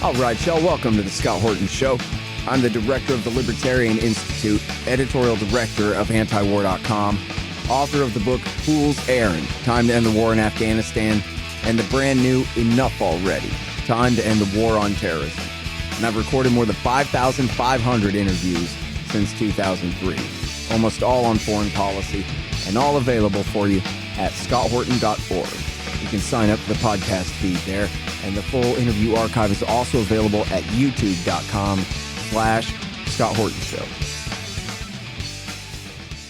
All right, y'all, welcome to the Scott Horton Show. I'm the director of the Libertarian Institute, editorial director of antiwar.com, author of the book Fool's Errand, Time to End the War in Afghanistan, and the brand new Enough Already, Time to End the War on Terrorism. And I've recorded more than 5,500 interviews since 2003, almost all on foreign policy, and all available for you at scotthorton.org. You can sign up for the podcast feed there, and the full interview archive is also available at youtube.com/Scott Horton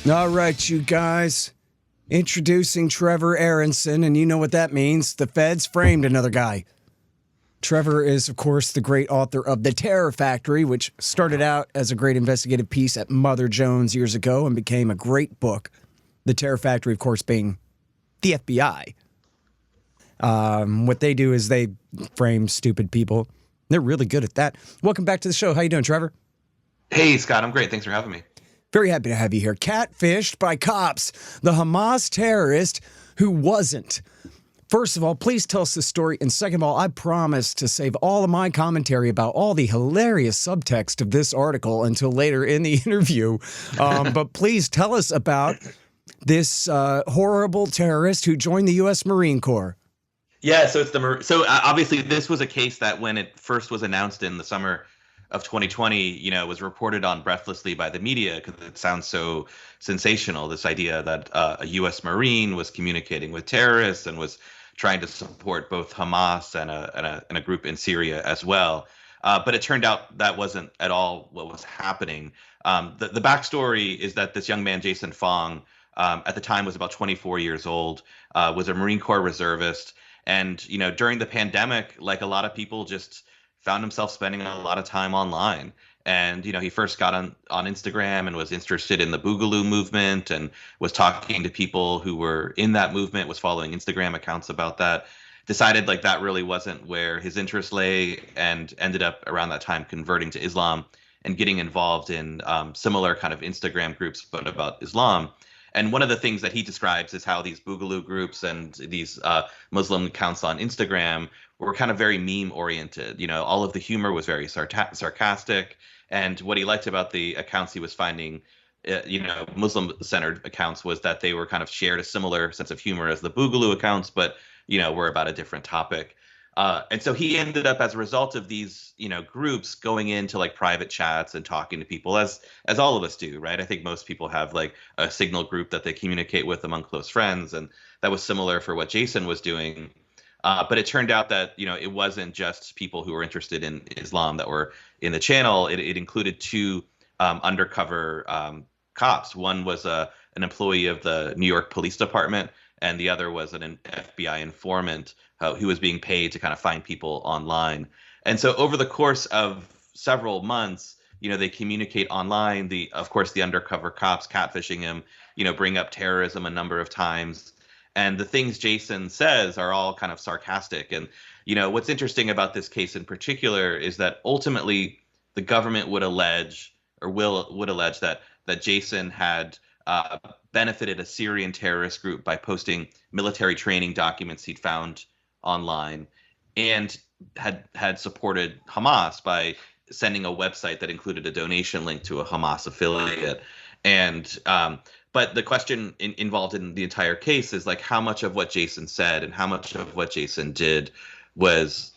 Show. All right, you guys. Introducing Trevor Aaronson, and you know what that means. The feds framed another guy. Trevor is, of course, the great author of The Terror Factory, which started out as a great investigative piece at Mother Jones years ago and became a great book. The Terror Factory, of course, being the FBI. What they do is they frame stupid people. They're really good at that. Welcome back to the show. How you doing, Trevor? Hey, Scott. I'm great. Thanks for having me. Very happy to have you here. Catfished by cops, the Hamas terrorist who wasn't. First of all, please tell us the story. And second of all, I promise to save all of my commentary about all the hilarious subtext of this article until later in the interview. But please tell us about this horrible terrorist who joined the U.S. Marine Corps. Yeah, so obviously this was a case that when it first was announced in the summer of 2020, was reported on breathlessly by the media because it sounds so sensational. This idea that a U.S. Marine was communicating with terrorists and was trying to support both Hamas and a group in Syria as well. But it turned out that wasn't at all what was happening. The backstory is that this young man, Jason Fong, at the time was about 24 years old, was a Marine Corps reservist. And, during the pandemic, like a lot of people, just found himself spending a lot of time online. And, he first got on Instagram and was interested in the Boogaloo movement and was talking to people who were in that movement, was following Instagram accounts about that, decided like that really wasn't where his interest lay, and ended up around that time converting to Islam and getting involved in similar kind of Instagram groups, but about Islam. And one of the things that he describes is how these Boogaloo groups and these Muslim accounts on Instagram were kind of very meme oriented. All of the humor was very sarcastic. And what he liked about the accounts he was finding, Muslim centered accounts, was that they were kind of shared a similar sense of humor as the Boogaloo accounts, but, were about a different topic. And so he ended up, as a result of these, groups, going into like private chats and talking to people, as all of us do, right? I think most people have like a Signal group that they communicate with among close friends, and that was similar for what Jason was doing. But it turned out that it wasn't just people who were interested in Islam that were in the channel. It included two undercover cops. One was an employee of the New York Police Department, and the other was an FBI informant who was being paid to kind of find people online. And so over the course of several months, they communicate online. Of course, the undercover cops catfishing him, bring up terrorism a number of times. And the things Jason says are all kind of sarcastic. And, what's interesting about this case in particular is that ultimately the government would allege that Jason had benefited a Syrian terrorist group by posting military training documents he'd found online, and had supported Hamas by sending a website that included a donation link to a Hamas affiliate. And but the question involved in the entire case is like how much of what Jason said and how much of what Jason did was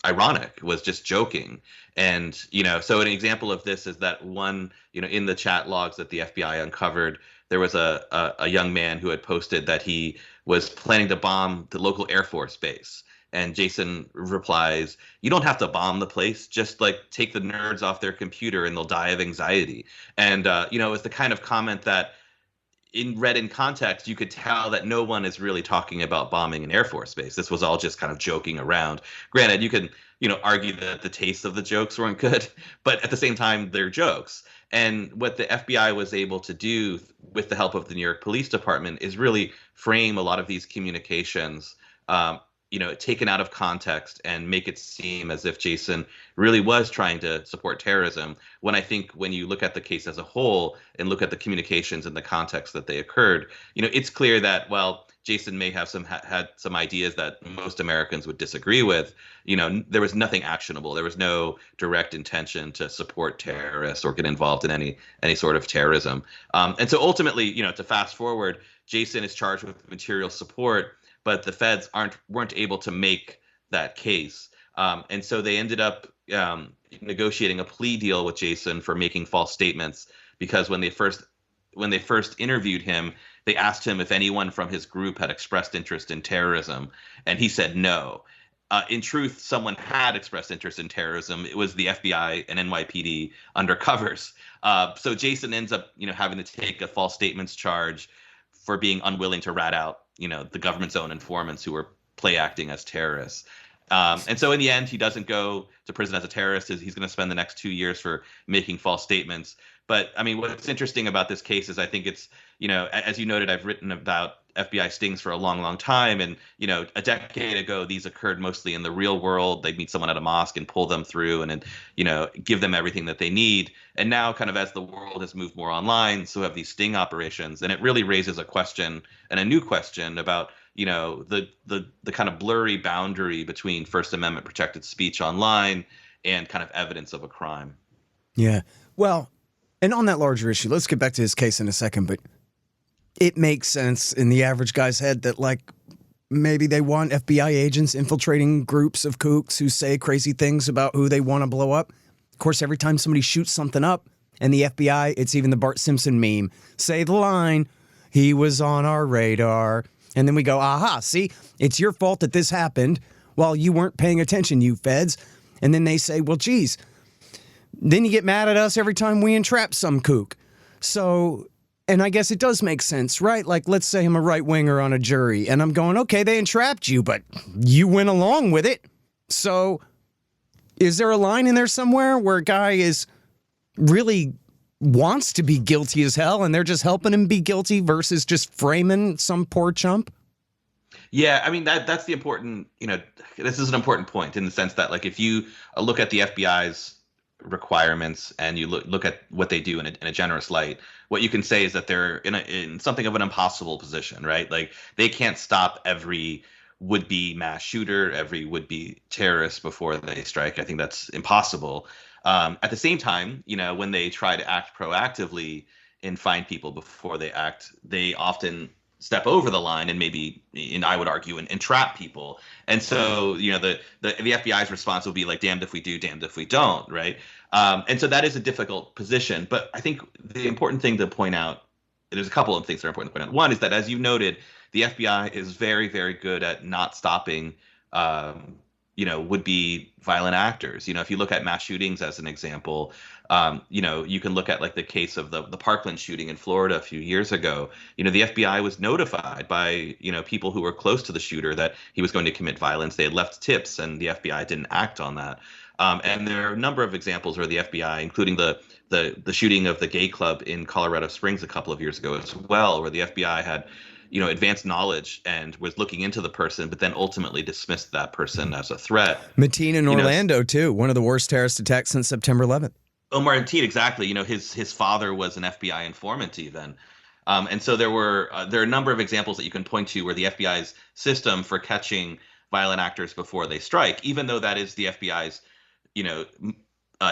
ironic, was just joking. And so an example of this is that one, in the chat logs that the FBI uncovered, there was a young man who had posted that he was planning to bomb the local Air Force base. And Jason replies, "You don't have to bomb the place. Just like take the nerds off their computer and they'll die of anxiety." And, it's the kind of comment that read in context, you could tell that no one is really talking about bombing an Air Force base. This was all just kind of joking around. Granted, you can, argue that the taste of the jokes weren't good, but at the same time, they're jokes. And what the FBI was able to do with the help of the New York Police Department is really frame a lot of these communications, taken out of context, and make it seem as if Jason really was trying to support terrorism. When I think when you look at the case as a whole and look at the communications and the context that they occurred, it's clear that, well, Jason may have had some ideas that most Americans would disagree with, there was nothing actionable. There was no direct intention to support terrorists or get involved in any sort of terrorism. And so ultimately, to fast forward, Jason is charged with material support, but the feds weren't able to make that case. And so they ended up negotiating a plea deal with Jason for making false statements, because when they first interviewed him, they asked him if anyone from his group had expressed interest in terrorism, and he said no. In truth, someone had expressed interest in terrorism. It was the FBI and NYPD undercovers. So Jason ends up, having to take a false statements charge for being unwilling to rat out, the government's own informants who were play acting as terrorists. And so in the end, he doesn't go to prison as a terrorist. He's going to spend the next 2 years for making false statements. But I mean, what's interesting about this case is I think it's, as you noted, I've written about FBI stings for a long, long time. And, a decade ago, these occurred mostly in the real world. They'd meet someone at a mosque and pull them through and then, give them everything that they need. And now kind of as the world has moved more online, so have these sting operations. And it really raises a question, and a new question about, the kind of blurry boundary between First Amendment protected speech online and kind of evidence of a crime. Yeah. Well, and on that larger issue, let's get back to his case in a second, but it makes sense in the average guy's head that, like, maybe they want FBI agents infiltrating groups of kooks who say crazy things about who they want to blow up. Of course, every time somebody shoots something up and the FBI, it's even the Bart Simpson meme, say the line, "He was on our radar." And then we go, aha, see, it's your fault that this happened while you weren't paying attention, you feds. And then they say, well, geez, then you get mad at us every time we entrap some kook. So, and I guess it does make sense, right? Like, let's say I'm a right-winger on a jury, and I'm going, okay, they entrapped you, but you went along with it. So is there a line in there somewhere where a guy is really wants to be guilty as hell and they're just helping him be guilty versus just framing some poor chump? Yeah, I mean, that's the important, this is an important point in the sense that, like, if you look at the FBI's requirements and you look at what they do in a generous light, what you can say is that they're in something of an impossible position, right? Like, they can't stop every would-be mass shooter, every would-be terrorist before they strike. I think that's impossible. At the same time, when they try to act proactively and find people before they act, they often step over the line and maybe, and I would argue, and entrap people. And so, the FBI's response will be like, damned if we do, damned if we don't, right? And so that is a difficult position. But I think the important thing to point out, there's a couple of things that are important to point out. One is that, as you noted, the FBI is very, very good at not stopping would-be violent actors. If you look at mass shootings as an example, you can look at, like, the case of the Parkland shooting in Florida a few years ago. The FBI was notified by, people who were close to the shooter that he was going to commit violence. They had left tips, and the FBI didn't act on that. And there are a number of examples where the FBI, including the shooting of the gay club in Colorado Springs a couple of years ago as well, where the FBI had advanced knowledge and was looking into the person, but then ultimately dismissed that person as a threat. Mateen in Orlando, too. One of the worst terrorist attacks since September 11th. Omar Mateen, exactly. His father was an FBI informant even. And so there are a number of examples that you can point to where the FBI's system for catching violent actors before they strike, even though that is the FBI's,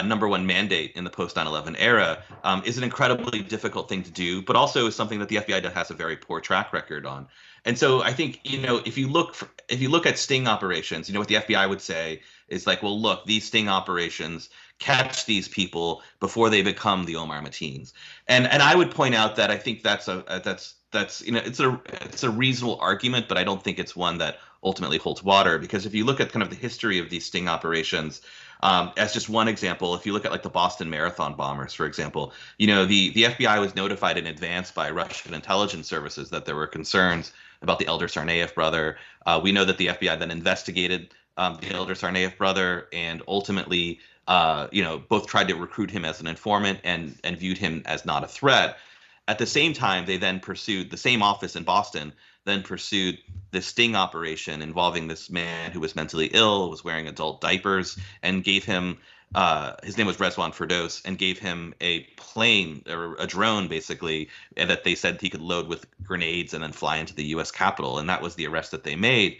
number one mandate in the post 9/11 era, is an incredibly difficult thing to do, but also is something that the FBI has a very poor track record on. And so I think, if you look at sting operations, what the FBI would say is like, well, look, these sting operations catch these people before they become the Omar Mateens. And I would point out that I think that's it's a reasonable argument, but I don't think it's one that ultimately holds water, because if you look at kind of the history of these sting operations, as just one example, if you look at, like, the Boston Marathon bombers, for example, the FBI was notified in advance by Russian intelligence services that there were concerns about the Elder Tsarnaev brother. We know that the FBI then investigated the Elder Tsarnaev brother and ultimately, both tried to recruit him as an informant and viewed him as not a threat. At the same time, they then pursued the same office in Boston, then pursued this sting operation involving this man who was mentally ill, was wearing adult diapers, and gave him his name was Rezwan Firdos, and gave him a plane or a drone, basically, and that they said he could load with grenades and then fly into the U.S. Capitol. And that was the arrest that they made.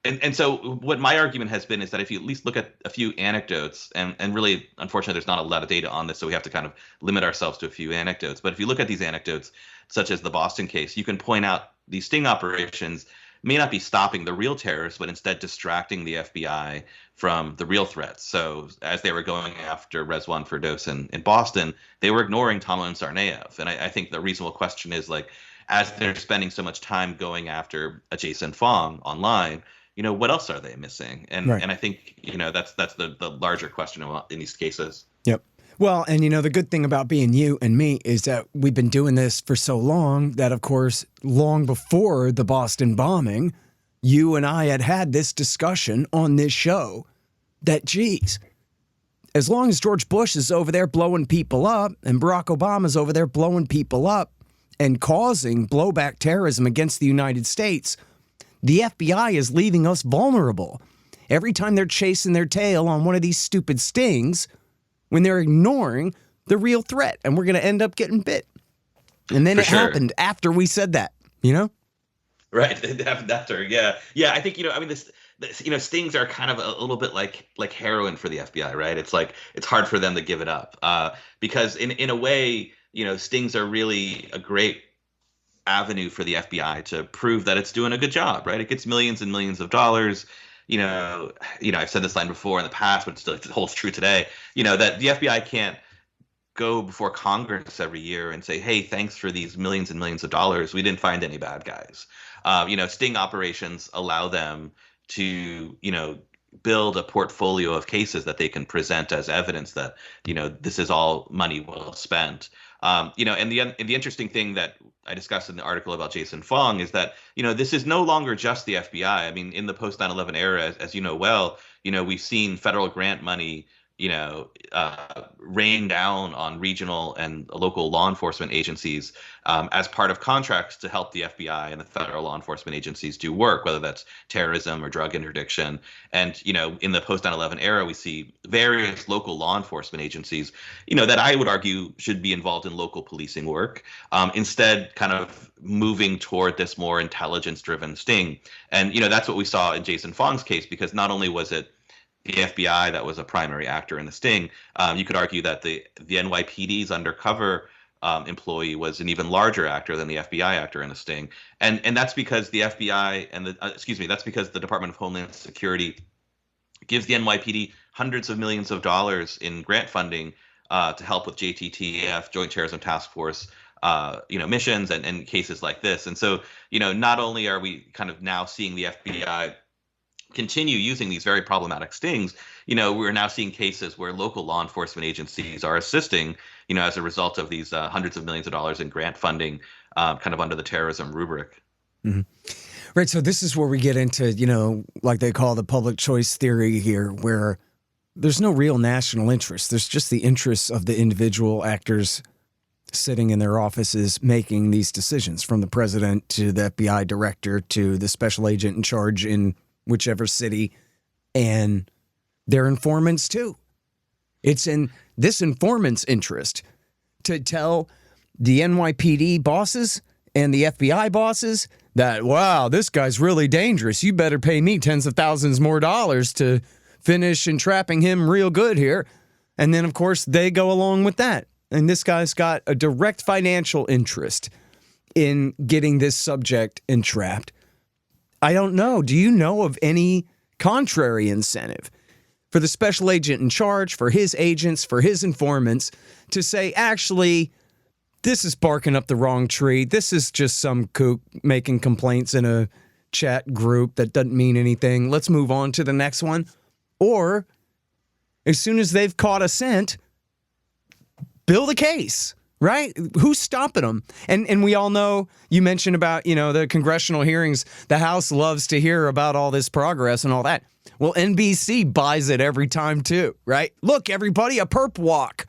And so what my argument has been is that if you at least look at a few anecdotes, and really, unfortunately, there's not a lot of data on this, so we have to kind of limit ourselves to a few anecdotes. But if you look at these anecdotes, such as the Boston case, you can point out these sting operations may not be stopping the real terrorists, but instead distracting the FBI from the real threats. So as they were going after Rezwan Firdos in Boston, they were ignoring Tamerlan Tsarnaev. And I think the reasonable question is, like, as they're spending so much time going after a Jason Fong online, what else are they missing? And Right. and I think, that's the larger question in these cases. Yep. Well, and the good thing about being you and me is that we've been doing this for so long that, of course, long before the Boston bombing, you and I had this discussion on this show that, geez, as long as George Bush is over there blowing people up and Barack Obama's over there blowing people up and causing blowback terrorism against the United States, the FBI is leaving us vulnerable. Every time they're chasing their tail on one of these stupid stings, when they're ignoring the real threat, and we're going to end up getting bit. And then happened after we said that, Right. It happened after. Yeah. Yeah. I think, this stings are kind of a little bit like heroin for the FBI, right? It's like, it's hard for them to give it up because in a way, stings are really a great avenue for the FBI to prove that it's doing a good job, right? It gets millions and millions of dollars. I've said this line before in the past, but it holds true today, that the FBI can't go before Congress every year and say, hey, thanks for these millions and millions of dollars. We didn't find any bad guys. Sting operations allow them to, build a portfolio of cases that they can present as evidence that, this is all money well spent. And the interesting thing that I discussed in the article about Jason Fong is that, this is no longer just the FBI. I mean, in the post 9/11 era, as you know well, we've seen federal grant money, rain down on regional and local law enforcement agencies as part of contracts to help the FBI and the federal law enforcement agencies do work, whether that's terrorism or drug interdiction. And, in the post 9/11 era, we see various local law enforcement agencies, that I would argue should be involved in local policing work, instead kind of moving toward this more intelligence-driven sting. And, that's what we saw in Jason Fong's case, because not only was it the FBI that was a primary actor in the sting, you could argue that the NYPD's undercover employee was an even larger actor than the FBI actor in the sting, and that's because the FBI and that's because the Department of Homeland Security gives the NYPD hundreds of millions of dollars in grant funding to help with JTTF, Joint Terrorism Task Force, missions and cases like this. And so, not only are we kind of now seeing the FBI continue using these very problematic stings, we're now seeing cases where local law enforcement agencies are assisting, as a result of these hundreds of millions of dollars in grant funding, kind of under the terrorism rubric. Mm-hmm. Right. So this is where we get into, like they call the public choice theory here, where there's no real national interest. There's just the interests of the individual actors sitting in their offices making these decisions, from the president to the FBI director to the special agent in charge in whichever city, and their informants too. It's in this informant's interest to tell the NYPD bosses and the FBI bosses that, wow, this guy's really dangerous. You better pay me tens of thousands more dollars to finish entrapping him real good here. And then, of course, they go along with that. And this guy's got a direct financial interest in getting this subject entrapped. I don't know. Do you know of any contrary incentive for the special agent in charge, for his agents, for his informants to say, actually, this is barking up the wrong tree. This is just some kook making complaints in a chat group that doesn't mean anything. Let's move on to the next one. Or as soon as they've caught a scent, build a case. Right? Who's stopping them? And we all know, you mentioned about, the congressional hearings. The House loves to hear about all this progress and all that. Well, NBC buys it every time too, right? Look, everybody, a perp walk.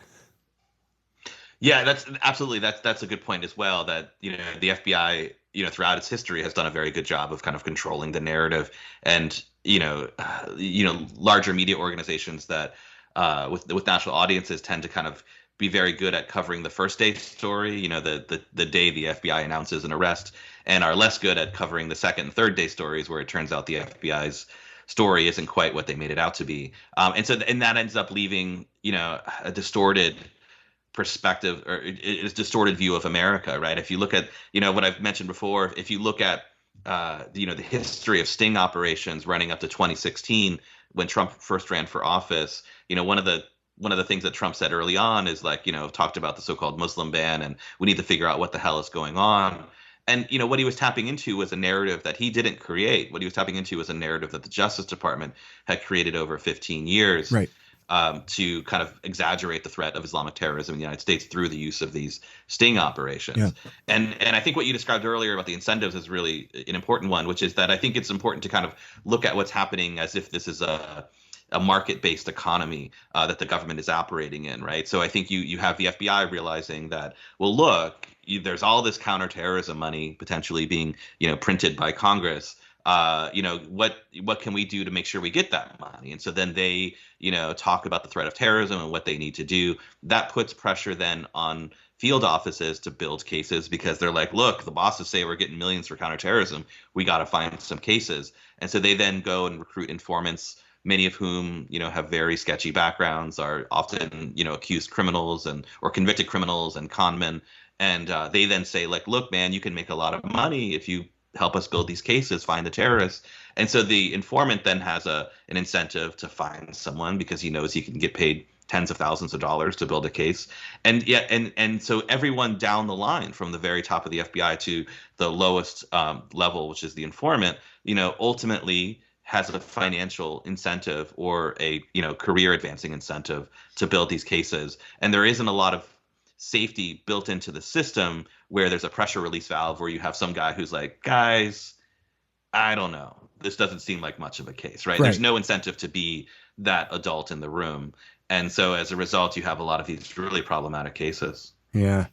Yeah, that's absolutely, that's a good point as well, that, the FBI, throughout its history has done a very good job of kind of controlling the narrative, and, larger media organizations that with national audiences tend to kind of be very good at covering the first day story, the day the FBI announces an arrest, and are less good at covering the second and third day stories where it turns out the FBI's story isn't quite what they made it out to be. And that ends up leaving, a distorted perspective, or a distorted view of America, right? If you look at, what I've mentioned before, if you look at, the history of sting operations running up to 2016, when Trump first ran for office, one of the things that Trump said early on is talked about the so-called Muslim ban, and we need to figure out what the hell is going on. And, what he was tapping into was a narrative that he didn't create. What he was tapping into was a narrative that the Justice Department had created over 15 years. Right. To kind of exaggerate the threat of Islamic terrorism in the United States through the use of these sting operations. Yeah. And I think what you described earlier about the incentives is really an important one, which is that I think it's important to kind of look at what's happening as if this is a market-based economy that the government is operating in, right? So I think you have the FBI realizing that, well, look, there's all this counterterrorism money potentially being, printed by Congress. What can we do to make sure we get that money? And so then they, talk about the threat of terrorism and what they need to do. That puts pressure then on field offices to build cases, because they're like, look, the bosses say we're getting millions for counterterrorism. We got to find some cases. And so they then go and recruit informants, many of whom, have very sketchy backgrounds, are often, accused criminals or convicted criminals and con men. And they then say, like, look, man, you can make a lot of money if you help us build these cases, find the terrorists. And so the informant then has an incentive to find someone, because he knows he can get paid tens of thousands of dollars to build a case. And so everyone down the line, from the very top of the FBI to the lowest level, which is the informant, ultimately has a financial incentive or a career advancing incentive to build these cases. And there isn't a lot of safety built into the system where there's a pressure release valve where you have some guy who's like, guys, I don't know, this doesn't seem like much of a case, right? There's no incentive to be that adult in the room. And so as a result, you have a lot of these really problematic cases. Yeah.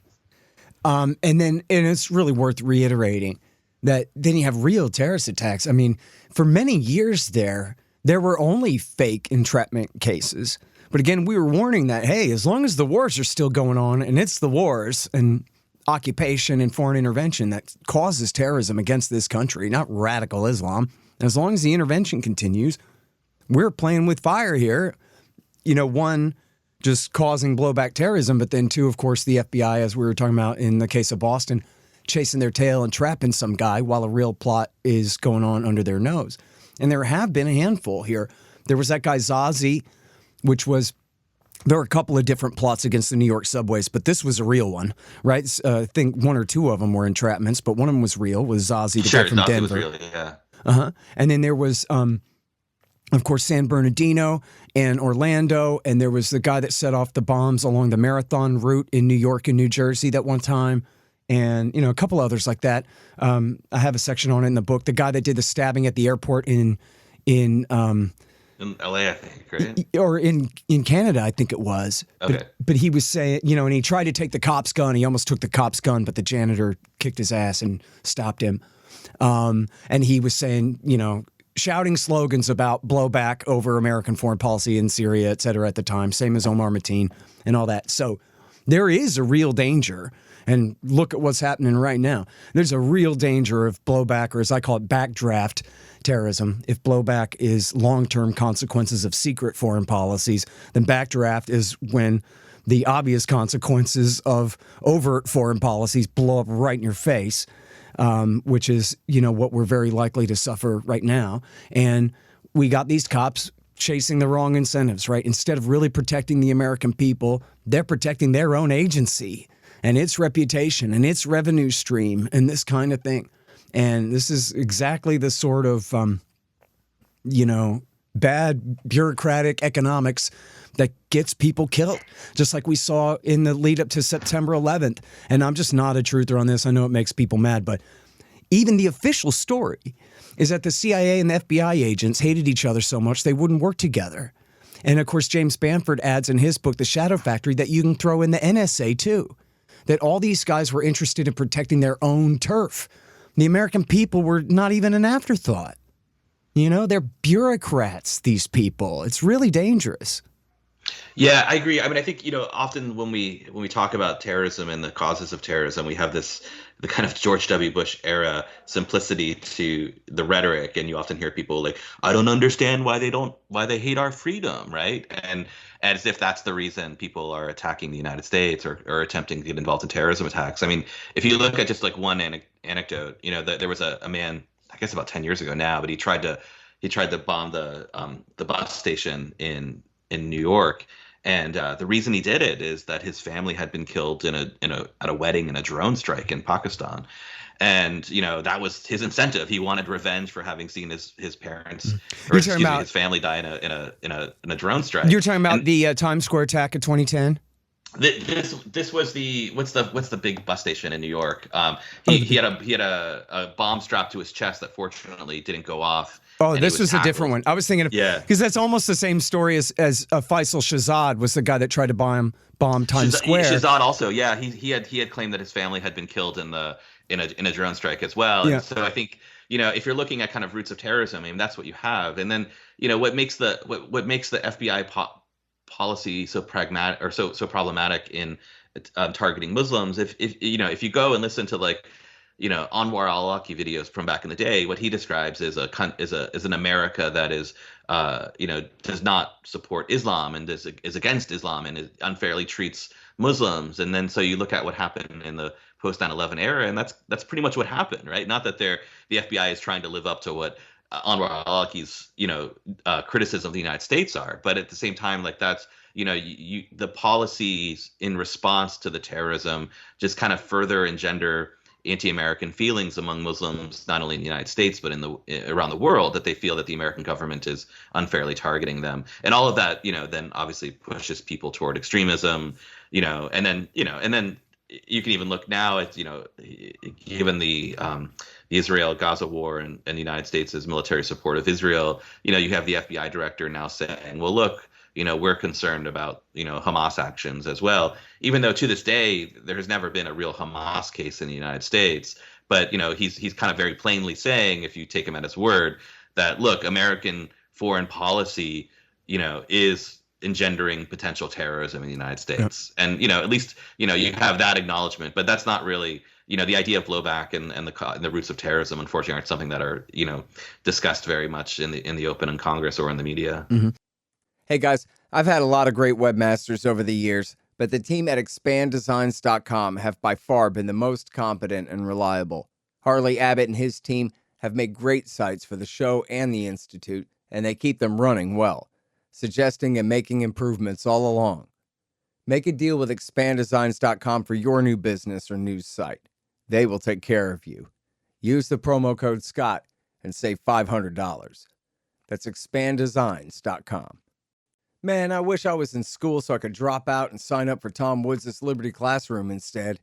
And it's really worth reiterating that then you have real terrorist attacks. I mean, for many years there were only fake entrapment cases. But again, we were warning that, hey, as long as the wars are still going on, and it's the wars and occupation and foreign intervention that causes terrorism against this country, not radical Islam, as long as the intervention continues, we're playing with fire here. One, just causing blowback terrorism, but then two, of course, the FBI, as we were talking about in the case of Boston, chasing their tail and trapping some guy while a real plot is going on under their nose. And there have been a handful here. There was that guy Zazi, there were a couple of different plots against the New York subways, but this was a real one, right? I think one or two of them were entrapments, but one of them was real, was Zazi, the guy from Zazi Denver. Was real, yeah. And then there was, of course, San Bernardino and Orlando, and there was the guy that set off the bombs along the Marathon route in New York and New Jersey that one time, and a couple others like that. I have a section on it in the book. The guy that did the stabbing at the airport in LA, I think, right? Or in Canada, I think it was. Okay. But he was saying, and he tried to take the cop's gun. He almost took the cop's gun, but the janitor kicked his ass and stopped him. And he was saying, shouting slogans about blowback over American foreign policy in Syria, et cetera, at the time, same as Omar Mateen and all that. So there is a real danger. And look at what's happening right now. There's a real danger of blowback, or as I call it, backdraft terrorism. If blowback is long-term consequences of secret foreign policies, then backdraft is when the obvious consequences of overt foreign policies blow up right in your face, which is, what we're very likely to suffer right now. And we got these cops chasing the wrong incentives, right? Instead of really protecting the American people, they're protecting their own agency and its reputation and its revenue stream and this kind of thing. And this is exactly the sort of, bad bureaucratic economics that gets people killed, just like we saw in the lead up to September 11th. And I'm just not a truther on this. I know it makes people mad, but even the official story is that the CIA and the FBI agents hated each other so much they wouldn't work together. And of course, James Bamford adds in his book, The Shadow Factory, that you can throw in the NSA too, that all these guys were interested in protecting their own turf. The American people were not even an afterthought. They're bureaucrats, these people. It's really dangerous. Yeah, I agree. I mean, I think, often when we talk about terrorism and the causes of terrorism, we have the kind of George W. Bush era simplicity to the rhetoric, and you often hear people like, "I don't understand why they hate our freedom," right? And as if that's the reason people are attacking the United States or attempting to get involved in terrorism attacks. I mean, if you look at just like one anecdote, there was a man, I guess about 10 years ago now, but he tried to bomb the bus station in New York. And the reason he did it is that his family had been killed at a wedding in a drone strike in Pakistan, and that was his incentive. He wanted revenge for having seen his parents, or You're excuse talking me, about his family die in a drone strike. you're talking about And the Times Square attack of 2010. this was what's the big bus station in New York? He had a bomb strapped to his chest that fortunately didn't go off. Oh, and he this was a tackled. different one. I was thinking of, Yeah. because that's almost the same story as Faisal Shahzad was the guy that tried to bomb Times Square. Shahzad also, yeah, he had claimed that his family had been killed in a drone strike as well. Yeah. And so I think if you're looking at kind of roots of terrorism, I mean that's what you have. And then what makes the FBI policy so pragmatic or so problematic in targeting Muslims. If you go and listen to Anwar al-Awlaki videos from back in the day, what he describes is an America that is does not support Islam and is against Islam and unfairly treats Muslims. And then so you look at what happened in the post 9/11 era, and that's pretty much what happened, right? Not that the FBI is trying to live up to what Anwar al-Awlaki's criticism of the United States are, but at the same time, like that's the policies in response to the terrorism just kind of further engender anti-American feelings among Muslims, not only in the United States but around the world, that they feel that the American government is unfairly targeting them, and all of that, then obviously pushes people toward extremism, and then you can even look now at given the Israel-Gaza war and the United States' military support of Israel, you have the FBI director now saying, well, look, we're concerned about, Hamas actions as well, even though to this day there has never been a real Hamas case in the United States. But, he's kind of very plainly saying, if you take him at his word, that, look, American foreign policy, is engendering potential terrorism in the United States. Yeah. And, at least, you have that acknowledgement, but that's not really, the idea of blowback and the roots of terrorism, unfortunately, aren't something that are, discussed very much in the open in Congress or in the media. Mm-hmm. Hey guys, I've had a lot of great webmasters over the years, but the team at expanddesigns.com have by far been the most competent and reliable. Harley Abbott and his team have made great sites for the show and the Institute, and they keep them running well, suggesting and making improvements all along. Make a deal with expanddesigns.com for your new business or news site. They will take care of you. Use the promo code SCOTT and save $500. That's expanddesigns.com. Man, I wish I was in school so I could drop out and sign up for Tom Woods' Liberty Classroom instead.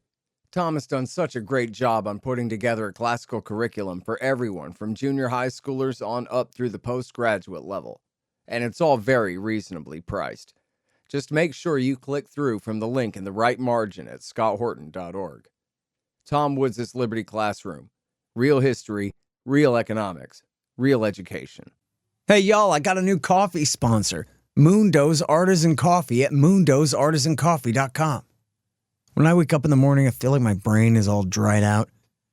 Tom has done such a great job on putting together a classical curriculum for everyone from junior high schoolers on up through the postgraduate level. And it's all very reasonably priced. Just make sure you click through from the link in the right margin at scotthorton.org. Tom Woods' Liberty Classroom. Real history, real economics, real education. Hey, y'all, I got a new coffee sponsor. Mundo's Artisan Coffee at mundosartisancoffee.com. When I wake up in the morning, I feel like my brain is all dried out.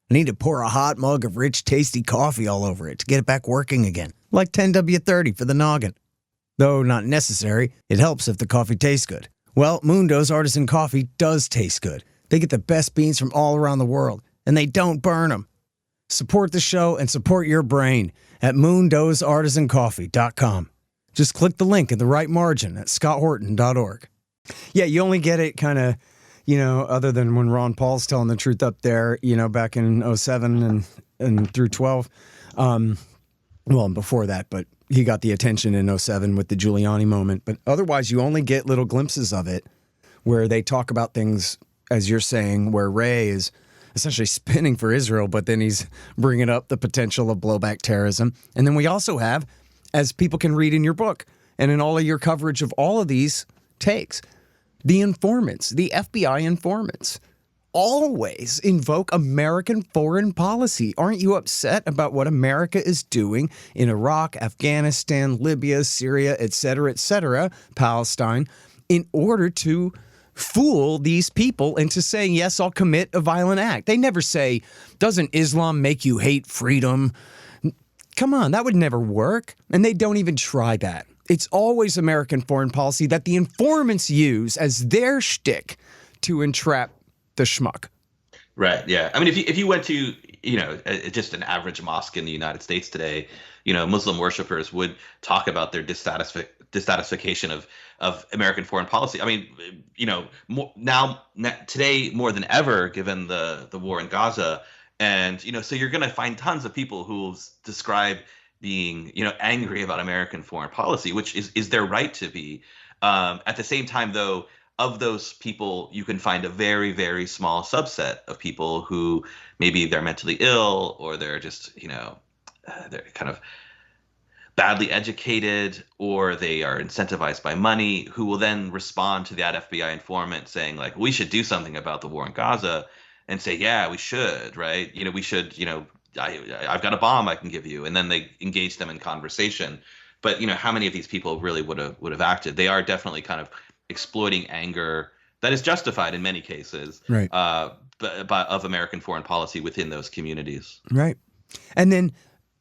I need to pour a hot mug of rich, tasty coffee all over it to get it back working again, like 10W30 for the noggin. Though not necessary, it helps if the coffee tastes good. Well, Mundo's Artisan Coffee does taste good. They get the best beans from all around the world, and they don't burn them. Support the show and support your brain at mundosartisancoffee.com. Just click the link in the right margin at scotthorton.org. Yeah, you only get it kind of, other than when Ron Paul's telling the truth up there, back in 07 and through 12. Well, before that, but he got the attention in 07 with the Giuliani moment. But otherwise, you only get little glimpses of it where they talk about things, as you're saying, where Ray is essentially spinning for Israel, but then he's bringing up the potential of blowback terrorism. And then we also have, as people can read in your book and in all of your coverage of all of these takes, the informants, the FBI informants. always invoke American foreign policy. Aren't you upset about what America is doing in Iraq, Afghanistan, Libya, Syria, etc., Palestine, in order to fool these people into saying, yes, I'll commit a violent act? They never say, doesn't Islam make you hate freedom? Come on, that would never work. And they don't even try that. It's always American foreign policy that the informants use as their shtick to entrap the schmuck. Right. Yeah. I mean, if you went to, just an average mosque in the United States today, Muslim worshipers would talk about their dissatisfaction of American foreign policy. I mean, today more than ever, given the war in Gaza, and so you're going to find tons of people who will describe being angry about American foreign policy, which is their right to be. At the same time, though, of those people, you can find a very, very small subset of people who maybe they're mentally ill, or they're just, they're kind of badly educated, or they are incentivized by money, who will then respond to that FBI informant saying, like, we should do something about the war in Gaza, and say, yeah, we should, right? We should, I've got a bomb I can give you. And then they engage them in conversation. But, how many of these people really would have acted? They are definitely kind of exploiting anger that is justified in many cases, right? But of American foreign policy within those communities. Right. And then,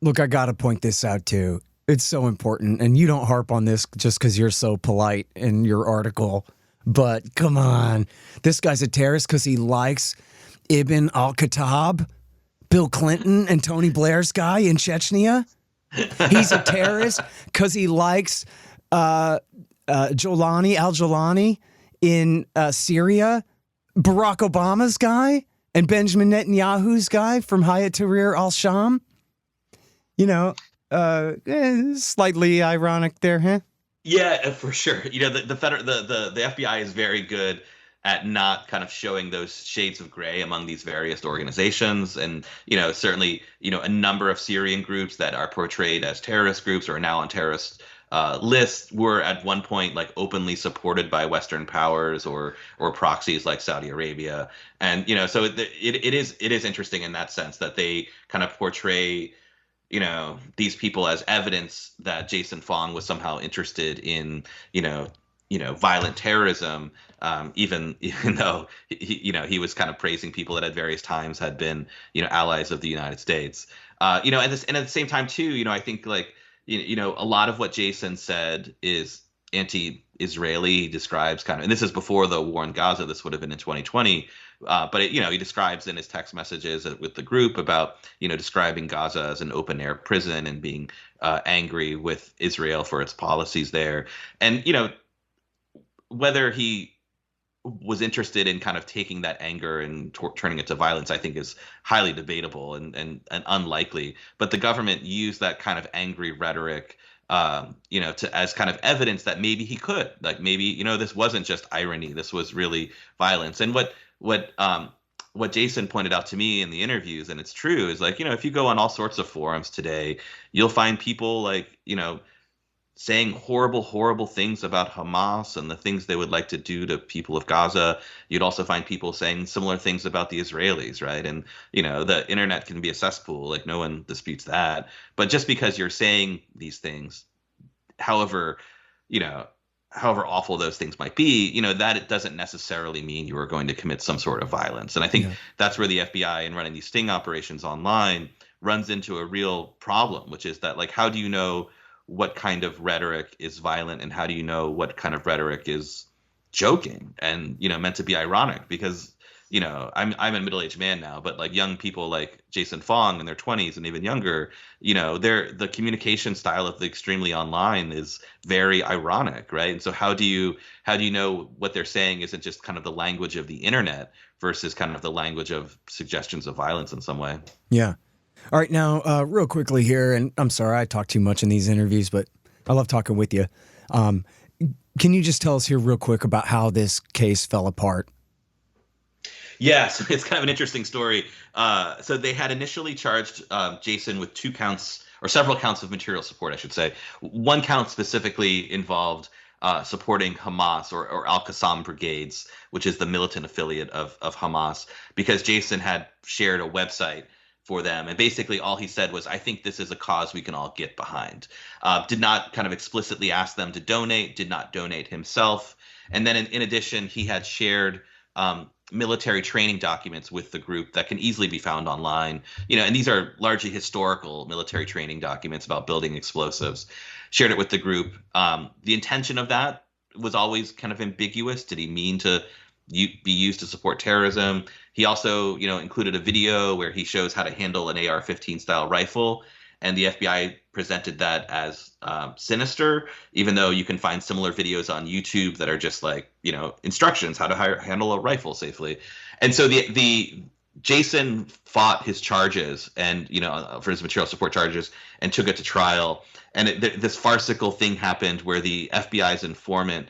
look, I got to point this out too. It's so important. And you don't harp on this just because you're so polite in your article. But come on, this guy's a terrorist because he likes Ibn al-Khattab, Bill Clinton and Tony Blair's guy in Chechnya. He's a terrorist because he likes al-Jolani in Syria, Barack Obama's guy, and Benjamin Netanyahu's guy from Hayat Tahrir al-Sham. Slightly ironic there, huh? Yeah, for sure. The FBI is very good at not kind of showing those shades of gray among these various organizations. And, certainly, a number of Syrian groups that are portrayed as terrorist groups or are now on terrorist lists were at one point like openly supported by Western powers or proxies like Saudi Arabia. And, so it is interesting in that sense that they kind of portray these people as evidence that Jason Fong was somehow interested in, violent terrorism, even though he was kind of praising people that at various times had been, allies of the United States. And at the same time too, I think like, a lot of what Jason said is anti-Israeli. He describes kind of, and this is before the war in Gaza. This would have been in 2020. But he describes in his text messages with the group about, describing Gaza as an open air prison and being angry with Israel for its policies there. And, whether he was interested in kind of taking that anger and turning it to violence, I think is highly debatable and unlikely. But the government used that kind of angry rhetoric, as kind of evidence that maybe he could, like maybe, this wasn't just irony. This was really violence. And what Jason pointed out to me in the interviews, and it's true, is like, if you go on all sorts of forums today, you'll find people like, saying horrible, horrible things about Hamas and the things they would like to do to people of Gaza. You'd also find people saying similar things about the Israelis, right? And, the internet can be a cesspool, like no one disputes that. But just because you're saying these things, however awful those things might be, that it doesn't necessarily mean you are going to commit some sort of violence. And I think that's where the FBI in running these sting operations online runs into a real problem, which is that, like, how do you know what kind of rhetoric is violent and how do you know what kind of rhetoric is joking and, meant to be ironic? Because, I'm a middle-aged man now, but like young people like Jason Fong in their 20s and even younger, the communication style of the extremely online is very ironic, right? And so how do you know what they're saying isn't just kind of the language of the internet versus kind of the language of suggestions of violence in some way? Yeah. All right, now, real quickly here, and I'm sorry I talk too much in these interviews, but I love talking with you. Can you just tell us here real quick about how this case fell apart? Yeah, so it's kind of an interesting story. So they had initially charged Jason with 2 counts, or several counts of material support, I should say. 1 count specifically involved supporting Hamas or Al-Qassam brigades, which is the militant affiliate of Hamas, because Jason had shared a website for them. And basically all he said was, I think this is a cause we can all get behind. Did not kind of explicitly ask them to donate, did not donate himself. And then in addition, he had shared military training documents with the group that can easily be found online. And these are largely historical military training documents about building explosives. Shared it with the group. The intention of that was always kind of ambiguous. Did he mean to be used to support terrorism? He also, included a video where he shows how to handle an AR-15 style rifle, and the FBI presented that as sinister, even though you can find similar videos on YouTube that are just like, instructions how to handle a rifle safely. And so the Jason fought his charges and, for his material support charges, and took it to trial. And this farcical thing happened where the FBI's informant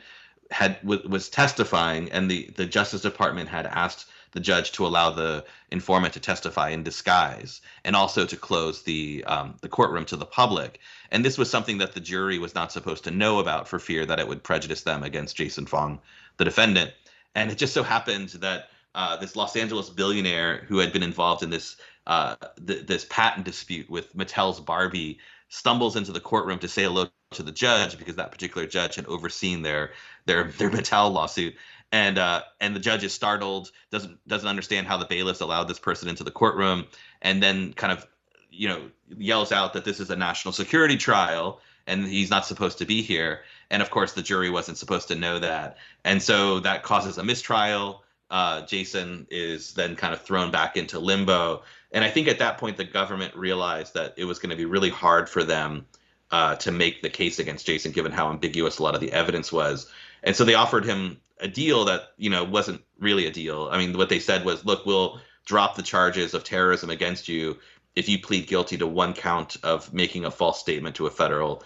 was testifying, and the Justice Department had asked the judge to allow the informant to testify in disguise, and also to close the courtroom to the public. And this was something that the jury was not supposed to know about for fear that it would prejudice them against Jason Fong, the defendant. And it just so happened that this Los Angeles billionaire who had been involved in this patent dispute with Mattel's Barbie stumbles into the courtroom to say hello to the judge, because that particular judge had overseen their Mattel lawsuit. And the judge is startled, doesn't understand how the bailiffs allowed this person into the courtroom, and then kind of, yells out that this is a national security trial and he's not supposed to be here. And of course, the jury wasn't supposed to know that. And so that causes a mistrial. Jason is then kind of thrown back into limbo. And I think at that point, the government realized that it was going to be really hard for them to make the case against Jason, given how ambiguous a lot of the evidence was. And so they offered him a deal that, wasn't really a deal. I mean, what they said was, look, we'll drop the charges of terrorism against you if you plead guilty to one count of making a false statement to a federal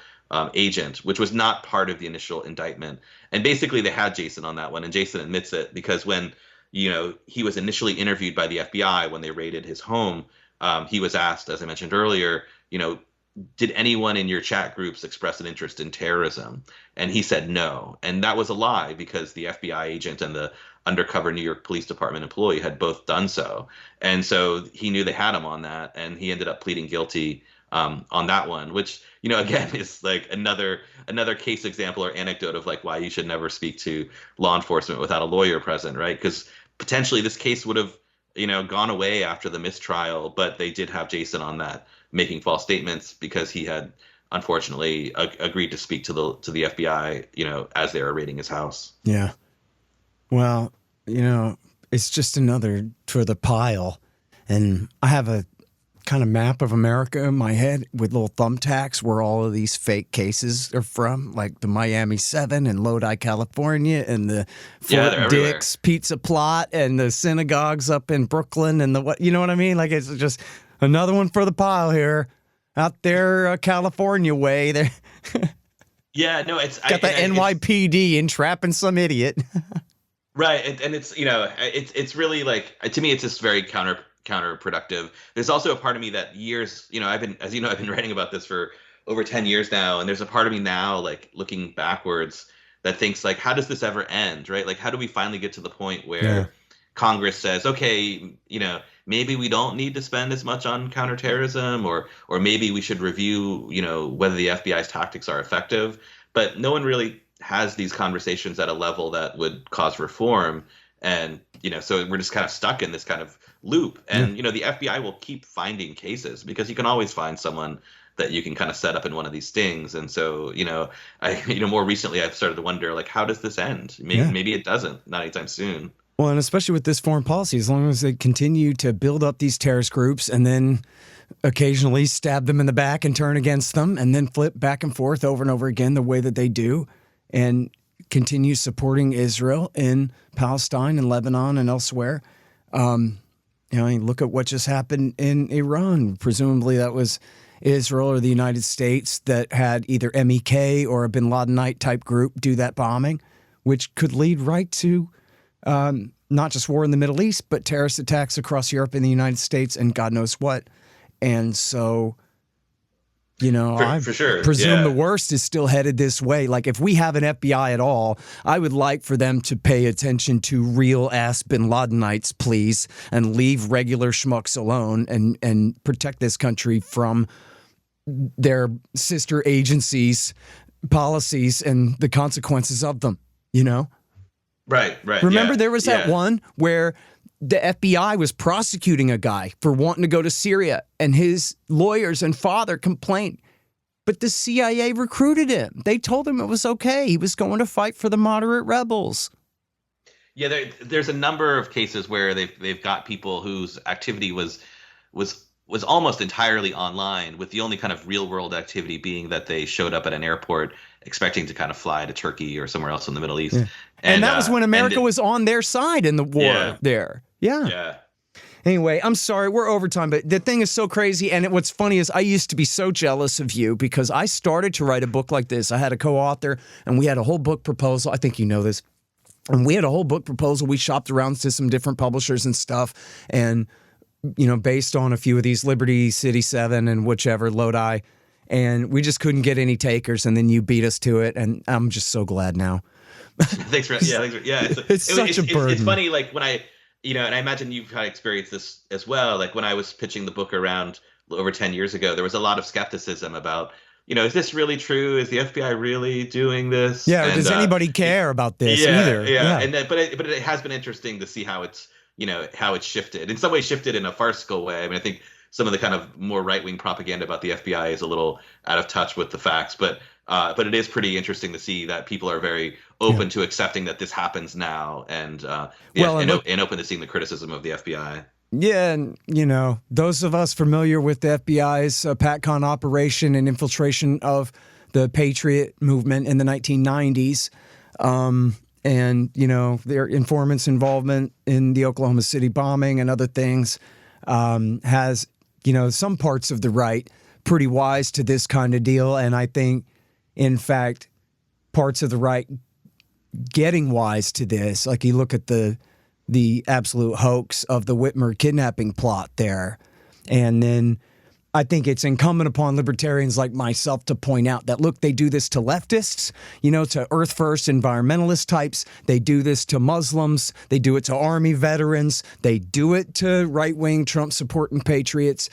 agent, which was not part of the initial indictment. And basically they had Jason on that one, and Jason admits it, because when he was initially interviewed by the FBI when they raided his home, he was asked, as I mentioned earlier, did anyone in your chat groups express an interest in terrorism? And he said no. And that was a lie, because the FBI agent and the undercover New York Police Department employee had both done so. And so he knew they had him on that, and he ended up pleading guilty on that one, which, again, is like another case example or anecdote of like why you should never speak to law enforcement without a lawyer present, right? Because potentially this case would have, gone away after the mistrial, but they did have Jason on that, making false statements, because he had unfortunately agreed to speak to the FBI, as they were raiding his house. Yeah. Well, it's just another for the pile. And I have a kind of map of America in my head with little thumbtacks where all of these fake cases are from, like the Miami 7 in Lodi, California, and the Fort Dix pizza plot, and the synagogues up in Brooklyn, and what I mean? Like, it's just another one for the pile here, out there, California way. There. Yeah, no, it's got the NYPD entrapping some idiot. Right, and it's it's really like, to me, it's just very counterproductive. There's also a part of me that years, I've been writing about this for over 10 years now, and there's a part of me now, like looking backwards, that thinks like, how does this ever end, right? Like, how do we finally get to the point where Congress says, okay, maybe we don't need to spend as much on counterterrorism, or maybe we should review, whether the FBI's tactics are effective. But no one really has these conversations at a level that would cause reform. And, so we're just kind of stuck in this kind of loop. And, the FBI will keep finding cases, because you can always find someone that you can kind of set up in one of these stings. And so, more recently I've started to wonder, like, how does this end? Maybe it doesn't, not anytime soon. Well, and especially with this foreign policy, as long as they continue to build up these terrorist groups and then occasionally stab them in the back and turn against them, and then flip back and forth over and over again the way that they do, and continue supporting Israel in Palestine and Lebanon and elsewhere. Look at what just happened in Iran. Presumably that was Israel or the United States that had either MEK or a bin Ladenite type group do that bombing, which could lead right to not just war in the Middle East, but terrorist attacks across Europe and the United States and God knows what. And so You know, I For sure. presume Yeah. the worst is still headed this way. Like, if we have an FBI at all, I would like for them to pay attention to real-ass Bin Ladenites, please, and leave regular schmucks alone and protect this country from their sister agencies' policies and the consequences of them, you know? Right. Remember there was that one where the FBI was prosecuting a guy for wanting to go to Syria, and his lawyers and father complained. But the CIA recruited him. They told him it was okay. He was going to fight for the moderate rebels. Yeah, there's a number of cases where they've got people whose activity was almost entirely online, with the only kind of real world activity being that they showed up at an airport expecting to kind of fly to Turkey or somewhere else in the Middle East. Yeah. And that was when America was on their side in the war there. Yeah. Anyway, I'm sorry, we're overtime, but the thing is so crazy. And what's funny is I used to be so jealous of you because I started to write a book like this. I had a co-author and we had a whole book proposal. I think you know this. And we had a whole book proposal. We shopped around to some different publishers and stuff. And, you know, based on a few of these, Liberty, City 7 and whichever, Lodi. And we just couldn't get any takers. And then you beat us to it. And I'm just so glad now. Thanks for It's such a burden. It's funny, like when and I imagine you've had experienced this as well. Like when I was pitching the book around over 10 years ago, there was a lot of skepticism about, is this really true? Is the FBI really doing this? Yeah. Does anybody care about this either? Yeah. And but it has been interesting to see how it's shifted. In some ways, shifted in a farcical way. I mean, I think some of the kind of more right-wing propaganda about the FBI is a little out of touch with the facts, but it is pretty interesting to see that people are very open to accepting that this happens now, and open to seeing the criticism of the FBI. Yeah, and those of us familiar with the FBI's PatCon operation and infiltration of the Patriot movement in the 1990s, and their informants' involvement in the Oklahoma City bombing and other things, has some parts of the right pretty wise to this kind of deal, and I think, in fact, parts of the right getting wise to this. Like you look at the absolute hoax of the Whitmer kidnapping plot there. And then I think it's incumbent upon libertarians like myself to point out that, look, they do this to leftists, to Earth First environmentalist types. They do this to Muslims. They do it to Army veterans. They do it to right-wing Trump supporting patriots.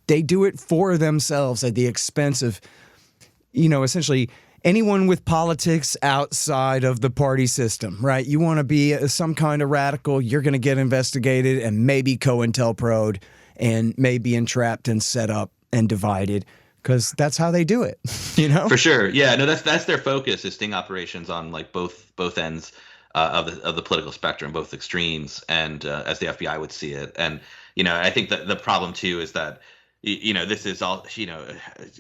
They do it for themselves at the expense of, essentially anyone with politics outside of the party system, right? You want to be some kind of radical, you're going to get investigated and maybe COINTELPRO'd and maybe entrapped and set up and divided, because that's how they do it, For sure. Yeah, no, that's their focus, is sting operations on like both ends of the political spectrum, both extremes, and as the FBI would see it. And, I think that the problem too is that this is all,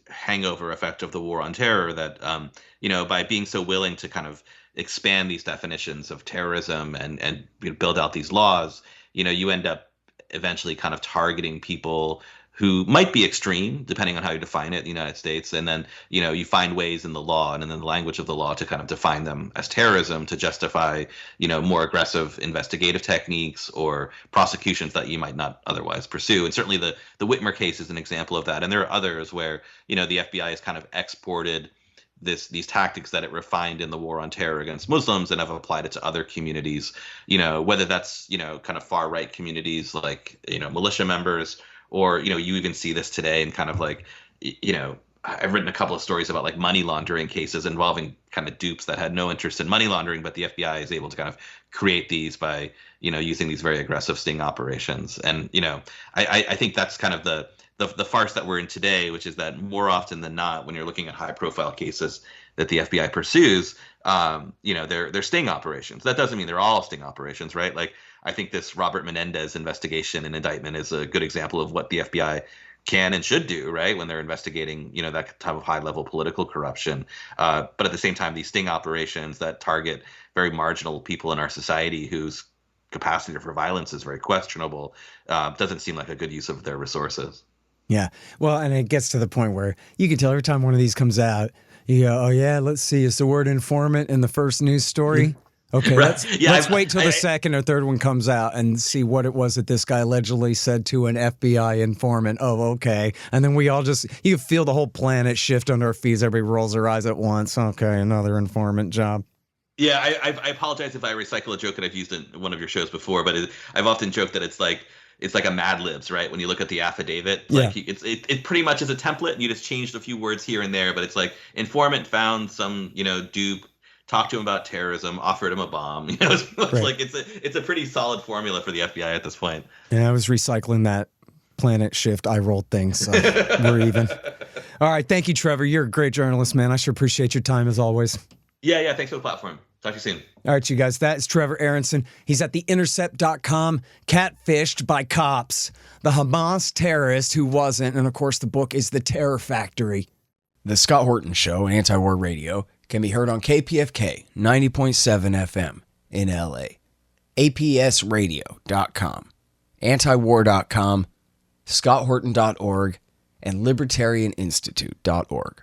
hangover effect of the war on terror, that, by being so willing to kind of expand these definitions of terrorism and build out these laws, you end up eventually kind of targeting people who might be extreme, depending on how you define it in the United States. And then, you find ways in the law and in the language of the law to kind of define them as terrorism to justify, more aggressive investigative techniques or prosecutions that you might not otherwise pursue. And certainly the Whitmer case is an example of that. And there are others where, the FBI has kind of exported these tactics that it refined in the war on terror against Muslims and have applied it to other communities, whether that's, kind of far right communities like, militia members, or, you even see this today in kind of like, I've written a couple of stories about like money laundering cases involving kind of dupes that had no interest in money laundering, but the FBI is able to kind of create these by, using these very aggressive sting operations. And, I think that's kind of the farce that we're in today, which is that more often than not, when you're looking at high profile cases that the FBI pursues, they're sting operations. That doesn't mean they're all sting operations, right? Like, I think this Robert Menendez investigation and indictment is a good example of what the FBI can and should do, right, when they're investigating, that type of high-level political corruption. But at the same time, these sting operations that target very marginal people in our society whose capacity for violence is very questionable doesn't seem like a good use of their resources. Yeah. Well, and it gets to the point where you can tell every time one of these comes out, you go, oh, yeah, let's see, is the word informant in the first news story? Okay, Right. let's wait till the second or third one comes out and see what it was that this guy allegedly said to an FBI informant. Oh, okay. And then we all you feel the whole planet shift under our feet as everybody rolls their eyes at once. Okay, another informant job. Yeah, I apologize if I recycle a joke that I've used in one of your shows before, but I've often joked that it's like a Mad Libs, right? When you look at the affidavit, like it pretty much is a template, and you just changed a few words here and there, but it's like informant found some, dupe, talked to him about terrorism, offered him a bomb. It's like it's a pretty solid formula for the FBI at this point. Yeah, I was recycling that planet shift I rolled thing, so we're even. All right, thank you, Trevor. You're a great journalist, man. I sure appreciate your time as always. Yeah, thanks for the platform. Talk to you soon. All right, you guys, that is Trevor Aaronson. He's at the Intercept.com, catfished by cops, the Hamas terrorist who wasn't, and of course the book is The Terror Factory. The Scott Horton Show, Anti-War Radio, can be heard on KPFK 90.7 FM in LA, APSradio.com, antiwar.com, scotthorton.org, and libertarianinstitute.org.